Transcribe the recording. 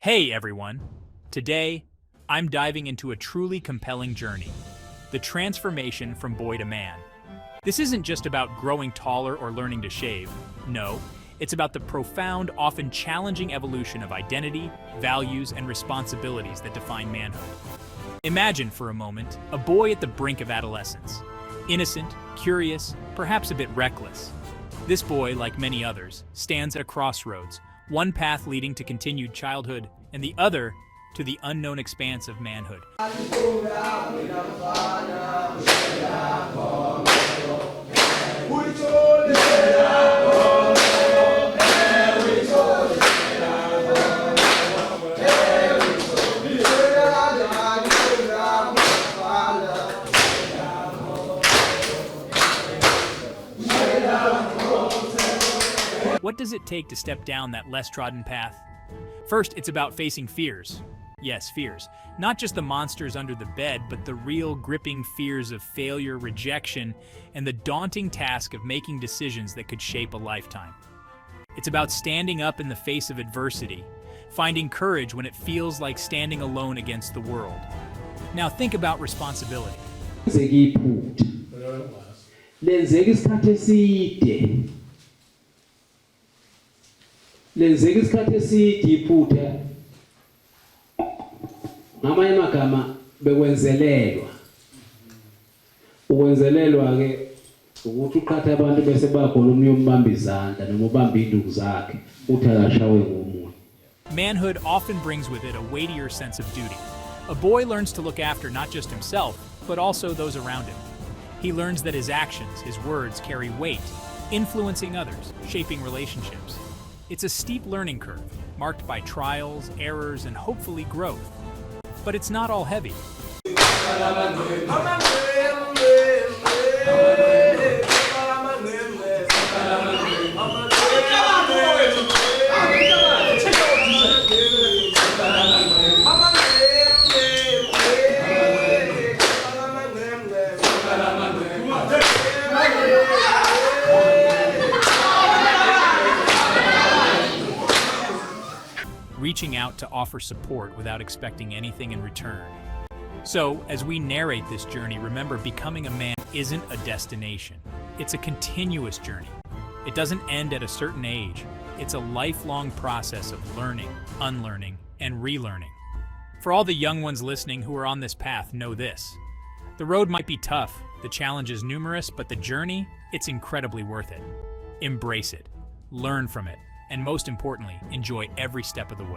Hey everyone! Today, I'm diving into a truly compelling journey, the transformation from boy to man. This isn't just about growing taller or learning to shave. No, it's about the profound, often challenging evolution of identity, values, and responsibilities that define manhood. Imagine for a moment a boy at the brink of adolescence. Innocent, curious, perhaps a bit reckless. This boy, like many others, stands at a crossroads, one path leading to continued childhood, and the other to the unknown expanse of manhood. What does it take to step down that less trodden path? First, it's about facing fears. Yes, fears. Not just the monsters under the bed, but the real gripping fears of failure, rejection, and the daunting task of making decisions that could shape a lifetime. It's about standing up in the face of adversity, finding courage when it feels like standing alone against the world. Now think about responsibility. Lenzeka isikhathi eside iphutha ngamanye amagama bekwenzelelwa ukwenzelelwa ke ukuthi uqhatha abantu bese bakhona umnye umbamba izandla noma ubamba induku zakhe uthi akashawe ngomunye. Manhood often brings with it a weightier sense of duty. A boy learns to look after not just himself, but also those around him. He learns that his actions, his words carry weight, influencing others, shaping relationships. It's a steep learning curve, marked by trials, errors, and hopefully growth. But it's not all heavy. Reaching out to offer support without expecting anything in return. So, as we narrate this journey, remember, becoming a man isn't a destination. It's a continuous journey. It doesn't end at a certain age. It's a lifelong process of learning, unlearning, and relearning. For all the young ones listening who are on this path, know this. The road might be tough, the challenge is numerous, but the journey, it's incredibly worth it. Embrace it, learn from it, and most importantly, enjoy every step of the way.